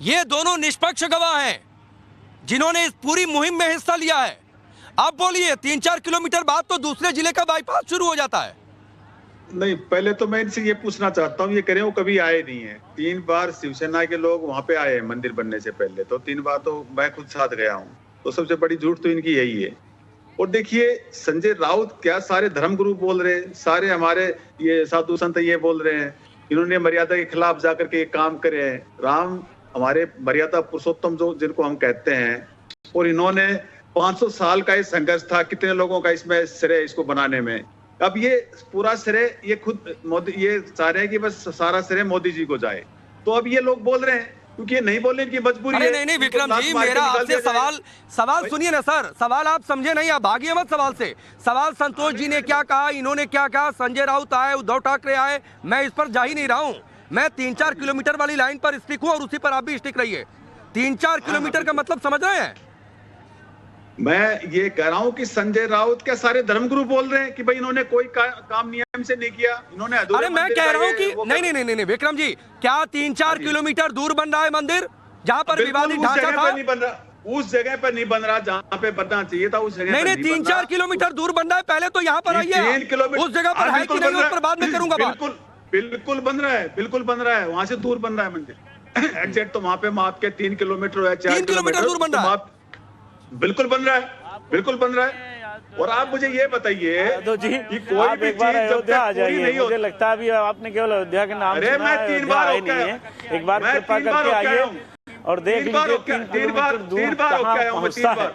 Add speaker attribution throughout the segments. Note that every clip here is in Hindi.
Speaker 1: ये दोनों निष्पक्ष गवाह हैं जिन्होंने इस पूरी मुहिम में हिस्सा लिया है। आप बोलिए, 3-4 किलोमीटर बाद तो दूसरे जिले का बाईपास शुरू हो जाता है।
Speaker 2: नहीं, पहले तो मैं इनसे ये पूछना चाहता हूँ, ये कह रहे हो कभी आए नहीं है। 3 बार शिवसेना के लोग वहां पे आए हैं मंदिर बनने से पहले, तो 3 बार तो मैं खुद साथ गया हूँ। तो सबसे बड़ी झूठ तो इनकी यही है। और देखिए, संजय राउत क्या सारे धर्मगुरु बोल रहे हैं, सारे हमारे ये साधु संत ये बोल रहे हैं, इन्होंने मर्यादा के खिलाफ जाकर के काम करे हैं। राम हमारे मर्यादा पुरुषोत्तम जो जिनको हम कहते हैं, और इन्होंने 500 साल का ये संघर्ष था, कितने लोगों का इसमें श्रेय इसको बनाने में। अब ये पूरा श्रेय ये खुद मोदी ये चाह रहे हैं कि बस सारा श्रेय मोदी जी को जाए। तो अब ये लोग बोल रहे हैं क्योंकि ये नहीं बोलने की मजबूरी है।
Speaker 1: नहीं विक्रम जी, मेरा आपसे सवाल सुनिए ना सर। सवाल आप समझे नहीं, आप भागिए मत सवाल से। सवाल संतोष जी ने क्या कहा, इन्होंने क्या कहा, संजय राउत आए, उद्धव ठाकरे आए, मैं इस पर जा ही नहीं रहा हूं। मैं 3-4 किलोमीटर वाली लाइन पर स्टिक हूं और उसी पर आप भी स्टिक रहिए। 3-4 किलोमीटर का मतलब समझ रहे हैं?
Speaker 2: मैं ये कह रहा हूं कि संजय राउत क्या सारे धर्मगुरु बोल रहे हैं कि भाई इन्होंने कोई काम नियम से नहीं किया, इन्होंने
Speaker 1: अरे मैं कह रहा हूं कि नहीं विक्रम जी, क्या 3-4 किलोमीटर दूर बन रहा है मंदिर जहां पर विवादित ढांचा था?
Speaker 2: नहीं बन रहा, उस जगह पर नहीं बन रहा जहां पे बनना चाहिए था। उस जगह
Speaker 1: नहीं 3-4 किलोमीटर दूर बन रहा है। पहले तो यहाँ पर आइए, उस जगह पर है कि नहीं उस पर बाद में करूंगा बात।
Speaker 2: बिल्कुल बन रहा है, बिल्कुल बन रहा है। वहां से दूर बन रहा है मंदिर एग्जैक्ट। तो वहां पे माप के 3 किलोमीटर है, 4
Speaker 1: किलोमीटर दूर बन रहा है।
Speaker 2: बिल्कुल बन रहा है, बिल्कुल बन रहा है। और आप मुझे ये बताइए
Speaker 3: कि कोई भी चीज जब तक पूरी नहीं हो, मुझे लगता है अभी आपने केवल अयोध्या के नाम
Speaker 2: सुना है। मैं 3 बार नहीं है,
Speaker 3: एक बार कृपा करके आइए और देख लीजिए 3 किलोमीटर दूर कहाँ पहुँचता है।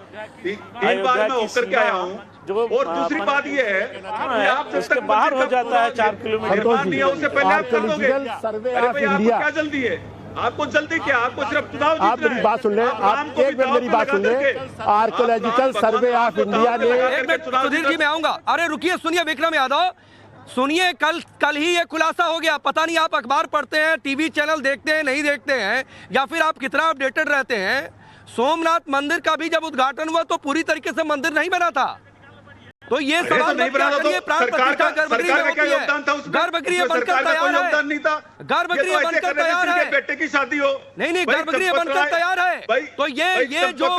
Speaker 2: 3 बार मैं होकर के आया हूँ। और दूसरी बात ये है कि आप
Speaker 3: उसके बाहर हो जाता है 4 किलोमीटर,
Speaker 2: उससे पहले आप कर दोगे। अरे भाई, आपको क्या जल्दी है? आपको जल्दी क्या? आपको सिर्फ चुनाव जीतना है।
Speaker 4: आप मेरी बात सुन ले, आप एक मिनट मेरी बात सुन ले। आर्कोलॉजिकल सर्वे ऑफ इंडिया ने
Speaker 1: सुधीर जी मैं आऊंगा। अरे रुकिए, सुनिए विक्रम यादव, सुनिए। कल ही ये खुलासा हो गया। पता नहीं आप अखबार पढ़ते हैं, टीवी चैनल देखते हैं, नहीं देखते हैं, या फिर आप कितना अपडेटेड रहते हैं। सोमनाथ मंदिर का भी जब उद्घाटन हुआ तो पूरी तरीके से मंदिर नहीं बना था। तो ये सवाल
Speaker 2: नहीं बना तो सरकार का क्या योगदान था उसमें?
Speaker 1: गर्भगृह बनकर तैयार है,
Speaker 2: नहीं था।
Speaker 1: गर्भगृह बनकर तैयार है,
Speaker 2: बेटे की शादी हो।
Speaker 1: नहीं गर्भगृह बनकर तैयार है। तो ये जो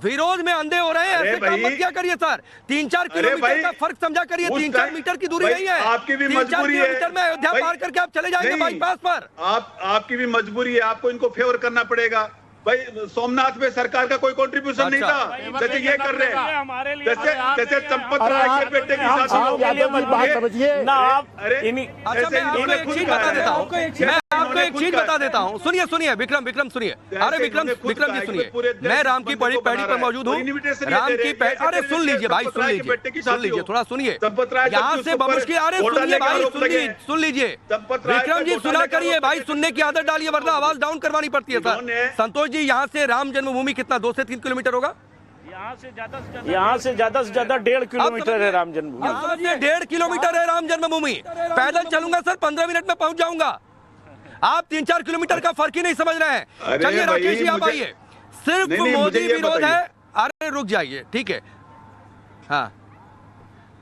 Speaker 1: विरोध में अंधे हो रहे हैं, ऐसे काम मत क्या करिए सर। 3-4 किलोमीटर का फर्क समझा करिए, 3-4 मीटर की दूरी नहीं है।
Speaker 2: आपकी भी मजबूरी है।
Speaker 1: में अयोध्या पार करके आप चले जाएंगे बाईपास पर।
Speaker 2: आपकी भी मजबूरी है, आपको इनको फेवर करना पड़ेगा। भाई सोमनाथ में सरकार का कोई कंट्रीब्यूशन नहीं था, जैसे ये कर रहे हैं, जैसे चंपत राय के बेटे की शादी
Speaker 3: ना आप।
Speaker 1: अच्छा मैं आपको एक चीज बता देता हूँ, मैं आपको एक चीज बता देता हूँ। सुनिए विक्रम सुनिए। अरे विक्रम जी सुनिए, मैं राम की पैड़ी पर मौजूद हूँ। राम की अरे सुन लीजिए भाई, सुन लीजिए थोड़ा सुनिए। यहाँ से बमुश्किल, अरे सुनिए भाई, सुन लीजिए विक्रम जी, सुना करिए भाई, सुनने की आदत डालिए वरना आवाज डाउन करवानी पड़ती है सर। संतोष जी, यहाँ से राम जन्मभूमि कितना 2 से 3 किलोमीटर होगा?
Speaker 3: यहाँ से ज्यादा से ज्यादा 1.5 किलोमीटर है राम जन्मभूमि।
Speaker 1: 1.5 किलोमीटर है राम जन्मभूमि। पैदल चलूंगा सर, 15 मिनट में पहुंच जाऊंगा। आप 3-4 किलोमीटर का फर्क ही नहीं समझ रहे हैं। चलिए राकेश जी आप आइए। सिर्फ मोदी विरोध है। अरे रुक जाइए, ठीक है, हाँ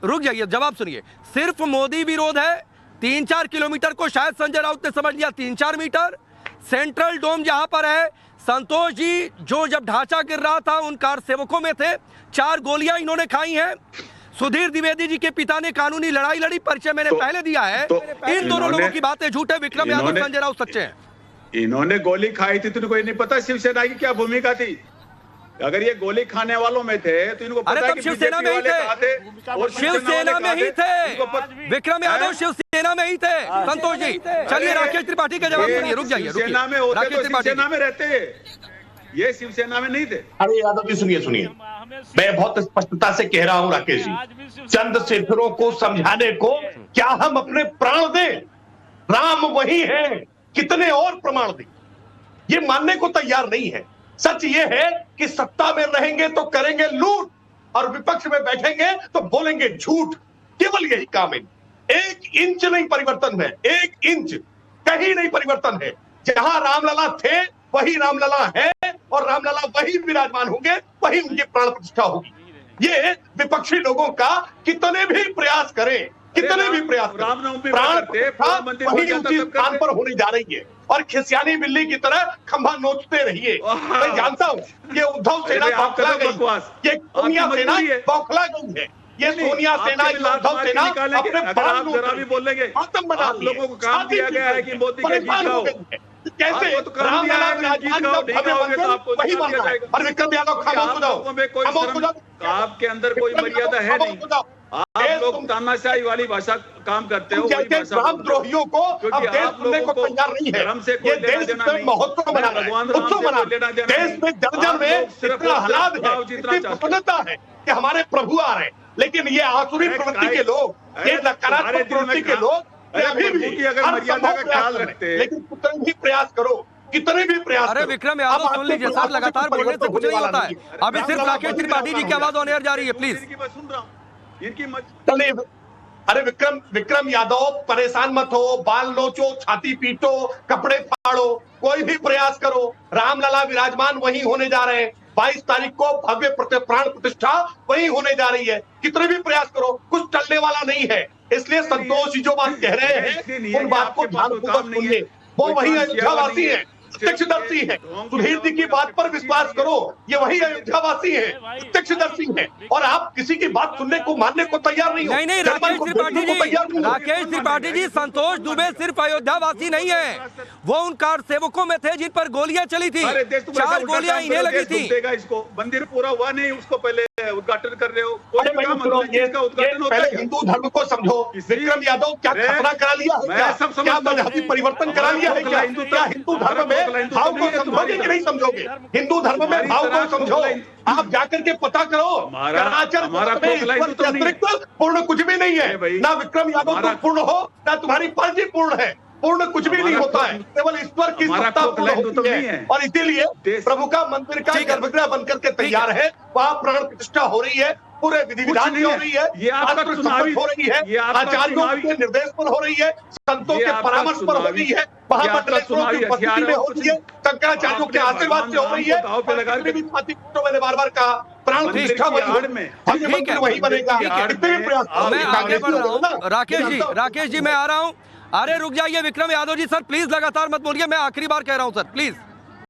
Speaker 1: रुक जाइए, जवाब सुनिए। सिर्फ मोदी विरोध है। 3-4 किलोमीटर को शायद संजय राउत ने समझ लिया 3-4 मीटर। सेंट्रल डोम जहां पर है, संतोष जी जो जब ढांचा गिर रहा था उन कार सेवकों में थे, 4 गोलियां इन्होंने खाई हैं। सुधीर द्विवेदी जी के पिता ने कानूनी लड़ाई लड़ी, परिचय मैंने पहले दिया है। इन दोनों लोगों की बातें झूठ है। विक्रम यादव, संजय राउत सच्चे हैं।
Speaker 2: इन्होंने गोली खाई थी तो इनको नहीं पता शिवसेना की क्या भूमिका थी। अगर ये गोली खाने वालों में थे तो इनको पता है कि
Speaker 1: शिवसेना में ही थे, और शिवसेना में ही थे। विक्रम यादव शिवसेना में ही थे। संतोष जी चलिए, राकेश त्रिपाठी का जवाब सुनिए। रुक जाइए,
Speaker 2: शिवसेना में होते तो शिवसेना में रहते, ये शिवसेना में नहीं थे।
Speaker 5: अरे यादव जी सुनिए, मैं बहुत स्पष्टता से कह रहा हूं राकेश जी, चंद्रशेखरों को समझाने को क्या हम अपने प्राण दें? राम वही है, कितने और प्रमाण दें? ये मानने को तैयार नहीं है। सच ये है कि सत्ता में रहेंगे तो करेंगे लूट और विपक्ष में बैठेंगे तो बोलेंगे झूठ। केवल यही काम है। 1 इंच नहीं परिवर्तन है, 1 इंच कहीं नहीं परिवर्तन है। जहां रामलला थे वही रामलला है, और रामलला वही विराजमान होंगे, वही उनकी प्राण प्रतिष्ठा होगी। ये विपक्षी लोगों का कितने भी प्रयास करें, कितने भी प्रयास, प्राण प्रतिष्ठा वही उसी स्थान पर होने जा रही है। और खिसियानी बिल्ली की तरह खंभा नोचते रहिए। मैं जानता हूँ ये उद्धव सेना बौखला गई, ये सोनिया सेना बौखला गई है, ये सोनिया सेना, उद्धव सेना अपने खत्म बना लोगों को काम दिया गया है कि मोदी के कैसे रामलला विराजमान वही मानना है। और विक्रम यादव खामोश हो जाओ, खामोश हो जाओ,
Speaker 2: आपके अंदर कोई मर्यादा है नहीं। आप लोग तानाशाही वाली भाषा काम करते हो,
Speaker 5: रामद्रोहियों को अब देश सुनने को तैयार नहीं है। ये देश में महोत्सव मना रहा है, उत्सव मना रहा है। देश में जर्जर में इतना हालात है, इतनी प्रसन्नता है कि हमारे प्रभु आ रहे हैं, लेकिन ये आसुरी प्रवृत्ति के लोग, ये नकारात्मक प्रवृत्ति के लोग अभी भी
Speaker 2: अगर मर्यादा का ख्याल रखते,
Speaker 5: लेकिन कितने भी प्रयास करो, कितने भी प्रयास।
Speaker 1: अरे विक्रम यादव सुन लीजिए सर, लगातार बोलने से कुछ नहीं होता है। अभी सिर्फ राकेश त्रिपाठी जी की आवाज ऑन एयर जा रही है, प्लीज।
Speaker 2: सुन रहा हूँ इनकी
Speaker 5: चलिए, अरे विक्रम यादव परेशान मत हो, बाल नोचो, छाती पीटो, कपड़े फाड़ो, कोई भी प्रयास करो, रामलला विराजमान वहीं होने जा रहे हैं। 22 तारीख को भव्य प्राण प्रतिष्ठा वहीं होने जा रही है। कितने भी प्रयास करो, कुछ टलने वाला नहीं है। इसलिए संतोष जी जो बात कह रहे हैं उन बात को ध्यानपूर्वक सुनिए। वो वही अयोध्यावासी है, प्रत्यक्षदर्शी है। सुधीर जी की बात पर विश्वास करो, ये वही अयोध्यावासी है, प्रत्यक्षदर्शी है। और आप किसी की बात सुनने को, मानने को तैयार नहीं हो।
Speaker 1: नहीं राकेश त्रिपाठी जी, संतोष दुबे सिर्फ अयोध्यावासी नहीं है, वो उन कार सेवकों में थे जिन पर गोलियां चली थी, 4 गोलियां इन्हें लगी थी।
Speaker 2: इसको मंदिर पूरा हुआ नहीं, उसको पहले उद्घाटन कर रहे हो। पहले
Speaker 5: हिंदू धर्म को समझो। विक्रम यादव क्या खतरा करा लिया है, क्या मजहबी परिवर्तन करा लिया है, क्या हिंदू धर्म में भाव को समझोगे कि नहीं समझोगे? हिंदू धर्म में भाव को समझो। आप जाकर के पता करो, कलाचार में ईश्वर के अतिरिक्त पूर्ण कुछ भी नहीं है। ना विक्रम यादव तुम पूर्ण हो, ना तुम्हारी फर्जी पूर्ण है। पूर्ण कुछ भी नहीं होता है, केवल ईश्वर की सत्ता पूर्ण होती है। और इसीलिए प्रभु का मंदिर का गर्भगृह बनकर के तैयार है, वहाँ प्राण प्रतिष्ठा हो रही है, पूरे विधि विधान हो रही है,
Speaker 2: ये आपका चुनावी
Speaker 5: हो रही है, आचार्यों के निर्देश पर हो रही है, संतों के परामर्श पर हो रही है, वहाँ मंडलेश्वरों की उपस्थिति में हो रही है, शंकराचार्यों के आशीर्वाद से हो रही है। मैंने बार-बार कहा प्राण प्रतिष्ठा वही बनेगा। कितने भी प्रयास,
Speaker 1: मैं आगे बढ़ रहा हूँ। राकेश जी मैं आ रहा हूँ। अरे रुक जाइए विक्रम यादव जी, सर प्लीज लगातार मत बोलिए, मैं आखिरी बार कह रहा हूँ सर, प्लीज।